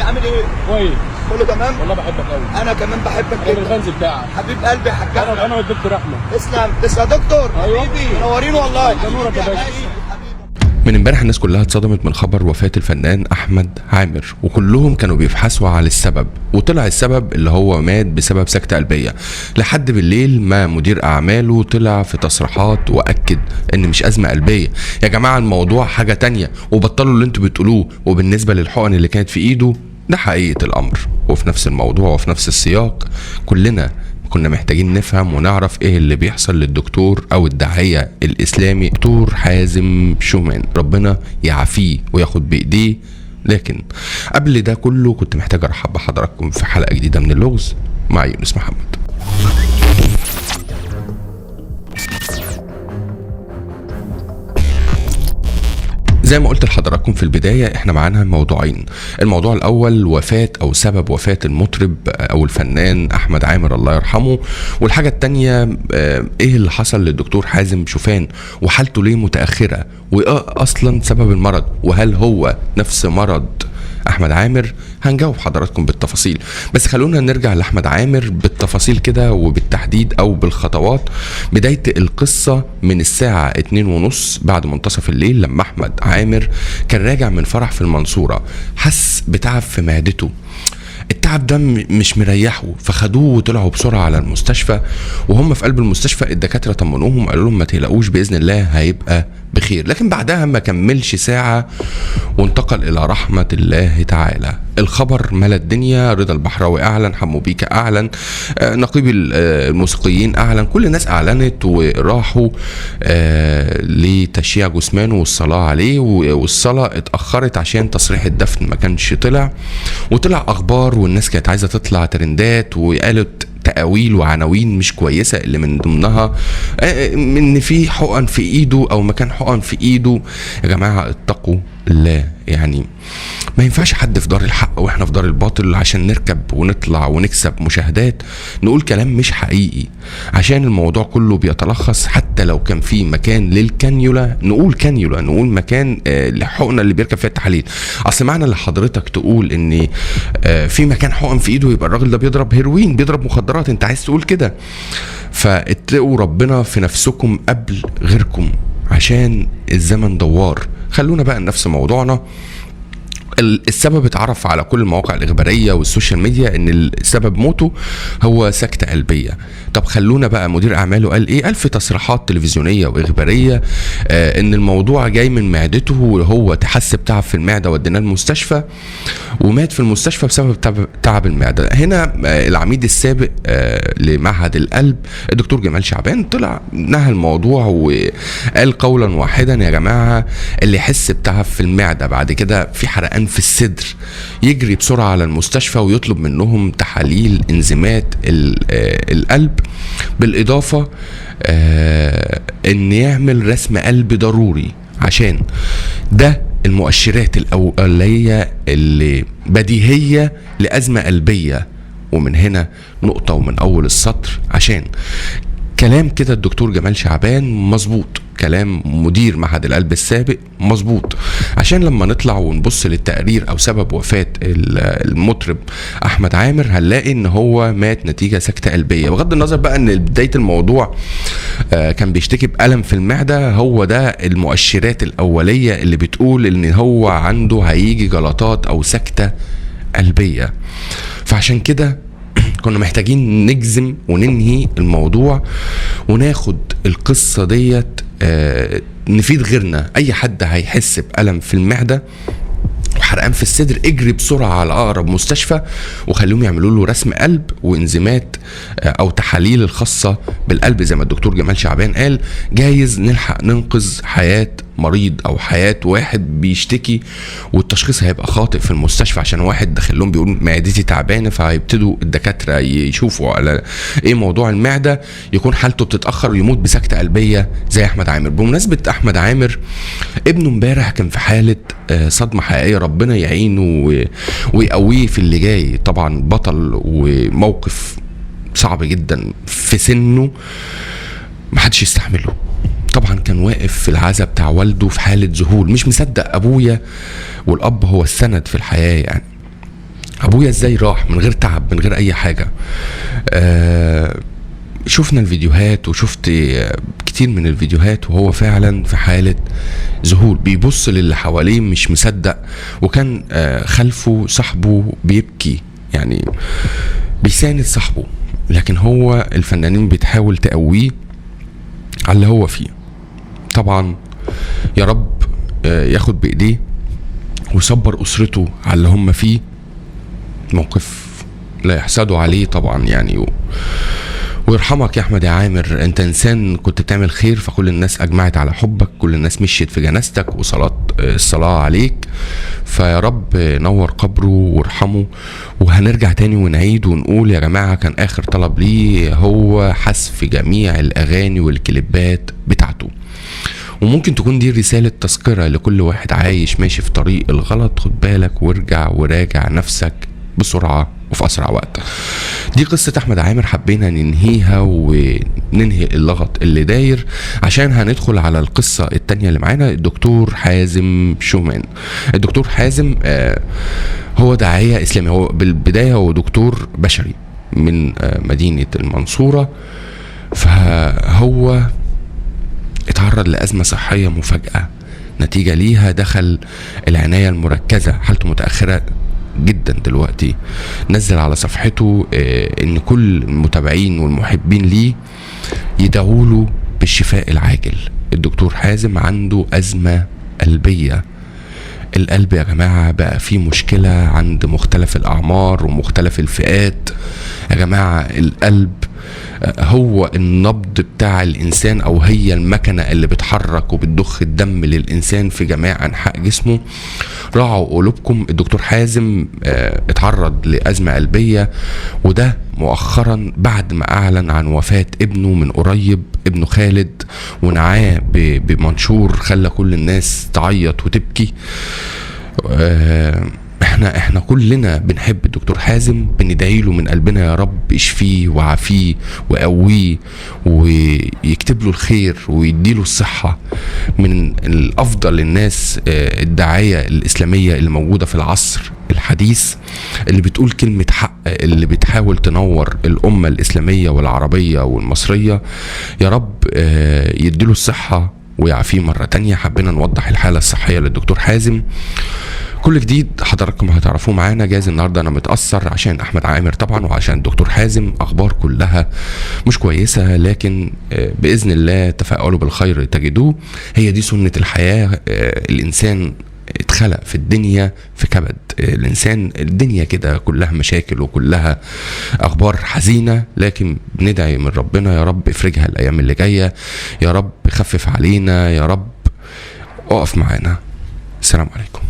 قلبي، عامل ايه؟ كويس كله تمام؟ والله بحبك قوي. انا كمان بحبك انا جدا. الفانز بتاعك. حبيب قلبي يا حاج احمد. انا والدكتور احمد. تسلم يا دكتور. ايوه حبيبي منورين والله. ده نورك يا باشا. من امبارح الناس كلها اتصدمت من خبر وفاة الفنان احمد عامر، وكلهم كانوا بيبحثوا على السبب، وطلع السبب اللي هو مات بسبب سكتة قلبية. لحد بالليل ما مدير اعماله طلع في تصريحات واكد ان مش ازمة قلبية يا جماعة، الموضوع حاجة تانية وبطلوا اللي انتوا بتقولوه. وبالنسبة للحقن اللي كانت في ايده ده حقيقة الامر، وفي نفس الموضوع وفي نفس السياق كلنا كنا محتاجين نفهم ونعرف ايه اللي بيحصل للدكتور او الداعية الاسلامي دكتور حازم شومان، ربنا يعافيه وياخد بايديه. لكن قبل ده كله كنت محتاج ارحب بحضراتكم في حلقة جديدة من اللغز مع يونس محمد. زي ما قلت لحضراتكم في البداية احنا معانا موضوعين. الموضوع الاول وفاة او سبب وفاة المطرب او الفنان احمد عامر الله يرحمه، والحاجة التانية ايه اللي حصل للدكتور حازم شوفان وحالته ليه متأخرة، وايه اصلا سبب المرض، وهل هو نفس مرض احمد عامر. هنجاوب حضراتكم بالتفاصيل، بس خلونا نرجع لاحمد عامر بالتفاصيل كده وبالتحديد او بالخطوات. بداية القصة من الساعة 2:30 بعد منتصف الليل، لما احمد عامر كان راجع من فرح في المنصورة، حس بتعب في معدته. التعب ده مش مريحه، فخدوه وطلعوا بسرعة على المستشفى. وهم في قلب المستشفى الدكاترة طمنوهم، قالوا لهم ما تقلقوش بإذن الله هيبقى بخير. لكن بعدها ما كملش ساعة وانتقل إلى رحمة الله تعالى. الخبر ملا الدنيا، رضا البحراوي أعلن، حمو بيكا أعلن، نقيب الموسيقيين أعلن، كل الناس أعلنت وراحوا لتشييع جثمانه والصلاة عليه. والصلاة اتأخرت عشان تصريح الدفن ما كانش طلع، وطلع أخبار والناس كانت عايزة تطلع ترندات وقالت تأويل وعناوين مش كويسة، اللي من ضمنها ان في حقن في ايده او مكان حقن في ايده. يا جماعة اتقوا الله، يعني ما ينفعش حد في دار الحق واحنا في دار الباطل عشان نركب ونطلع ونكسب مشاهدات نقول كلام مش حقيقي. عشان الموضوع كله بيتلخص، حتى لو كان في مكان للكانيولا نقول كانيولا، نقول مكان لحقنة اللي بيركب فيها التحاليل. اصل معنى اللي حضرتك تقول ان في مكان حقن في ايده يبقى الراجل ده بيضرب هيروين، بيضرب مخدرات، انت عايز تقول كده. فاتقوا ربنا في نفسكم قبل غيركم عشان الزمن دوار. خلونا بقى نفس موضوعنا. السبب اتعرف على كل المواقع الإخبارية والسوشيال ميديا ان السبب موته هو سكتة قلبية. طب خلونا بقى، مدير اعماله قال ايه؟ قال في تصريحات تلفزيونية واخبارية ان الموضوع جاي من معدته، وهو تحس بتعب في المعدة وديناه المستشفى ومات في المستشفى بسبب تعب المعدة. هنا العميد السابق لمعهد القلب الدكتور جمال شعبان طلع نهى الموضوع وقال قولا واحدا: يا جماعة اللي يحس بتعب في المعدة بعد كده في حرقان في الصدر يجري بسرعة على المستشفى ويطلب منهم تحاليل انزيمات القلب، بالإضافة ان يعمل رسم قلب ضروري، عشان ده المؤشرات الأولية اللي بديهية لأزمة قلبية. ومن هنا نقطة ومن أول السطر، عشان كلام كده الدكتور جمال شعبان مظبوط، كلام مدير معهد القلب السابق مظبوط. عشان لما نطلع ونبص للتقرير او سبب وفاة المطرب احمد عامر هنلاقي ان هو مات نتيجة سكتة قلبية. بغض النظر بقى ان بداية الموضوع كان بيشتكي بألم في المعدة، هو ده المؤشرات الاولية اللي بتقول ان هو عنده هيجي جلطات او سكتة قلبية. فعشان كده كنا محتاجين نجزم وننهي الموضوع وناخد القصة ديت نفيد غيرنا. اي حد هيحس بألم في المعدة وحرقان في الصدر اجري بسرعة على اقرب مستشفى وخليهم يعملوا له رسم قلب وانزيمات او تحاليل الخاصة بالقلب زي ما الدكتور جمال شعبان قال. جايز نلحق ننقذ حياة مريض او حياة واحد بيشتكي والتشخيص هيبقى خاطئ في المستشفى، عشان واحد داخل لهم بيقول معدتي تعبانه، فهيبتدوا الدكاتره يشوفوا على ايه موضوع المعده، يكون حالته بتتاخر ويموت بسكته قلبيه زي احمد عامر. بمناسبه احمد عامر، ابنه امبارح كان في حاله صدمه حقيقيه، ربنا يعينه ويقويه في اللي جاي. طبعا بطل وموقف صعب جدا في سنه محدش يستحمله. طبعا كان واقف في العزا بتاع والده في حالة ذهول، مش مصدق أبويا، والأب هو السند في الحياة يعني. ابويا ازاي راح من غير تعب، من غير اي حاجه. شفنا الفيديوهات وشفت كتير من الفيديوهات، وهو فعلا في حالة ذهول، بيبص للي حواليه مش مصدق. وكان خلفه صاحبه بيبكي، يعني بيساند صاحبه، لكن هو الفنانين بتحاول تقويه على اللي هو فيه. طبعا يا رب ياخد بايديه ويصبر اسرته على اللي هم فيه. موقف لا يحسدوا عليه طبعا يعني. ويرحمك يا احمد يا عامر، انت انسان كنت بتعمل خير، فكل الناس اجمعت على حبك، كل الناس مشيت في جنازتك الصلاة عليك. فيا رب نور قبره وارحمه. وهنرجع تاني ونعيد ونقول يا جماعة، كان اخر طلب ليه هو حذف جميع الاغاني والكليبات بتاعته. وممكن تكون دي رسالة تذكرة لكل واحد عايش ماشي في طريق الغلط، خد بالك وارجع وراجع نفسك بسرعة وفي أسرع وقت. دي قصة أحمد عامر، حبينا ننهيها وننهي اللغط اللي داير، عشان هندخل على القصة التانية اللي معانا. الدكتور حازم شومان. الدكتور حازم هو داعية إسلامي. هو بالبداية هو دكتور بشري من مدينة المنصورة. فهو اتعرض لأزمة صحية مفاجئة، نتيجة ليها دخل العناية المركزة، حالته متأخرة جدا دلوقتي. نزل على صفحته ان كل المتابعين والمحبين ليه يدعوا له بالشفاء العاجل. الدكتور حازم عنده أزمة قلبية. القلب يا جماعة بقى فيه مشكلة عند مختلف الأعمار ومختلف الفئات. يا جماعة القلب هو النبض بتاع الإنسان، أو هي المكنة اللي بتحرك وبتضخ الدم للإنسان في جميع أنحاء جسمه. راعوا قلوبكم. الدكتور حازم اتعرض لأزمة قلبية، وده مؤخرا بعد ما أعلن عن وفاة ابنه من قريب، ابنه خالد، ونعاه بمنشور خلى كل الناس تعيط وتبكي. احنا كلنا بنحب الدكتور حازم، بندعي له من قلبنا يا رب اشفيه وعافيه وقويه ويكتب له الخير ويديله الصحة. من الافضل الناس الداعية الاسلامية اللي موجودة في العصر الحديث، اللي بتقول كلمة حق، اللي بتحاول تنور الامة الاسلامية والعربية والمصرية. يا رب يديله الصحة ويعافيه مرة تانية. حبينا نوضح الحالة الصحية للدكتور حازم. كل جديد حضراتكم هتعرفوه معانا. جايز النهارده انا متاثر عشان احمد عامر طبعا وعشان الدكتور حازم، اخبار كلها مش كويسه، لكن باذن الله تفاءلوا بالخير تجدوه. هي دي سنه الحياه. الانسان اتخلق في الدنيا في كبد. الانسان الدنيا كده كلها مشاكل وكلها اخبار حزينه، لكن بندعي من ربنا يا رب افرجها الايام اللي جايه، يا رب خفف علينا، يا رب اقف معانا. السلام عليكم.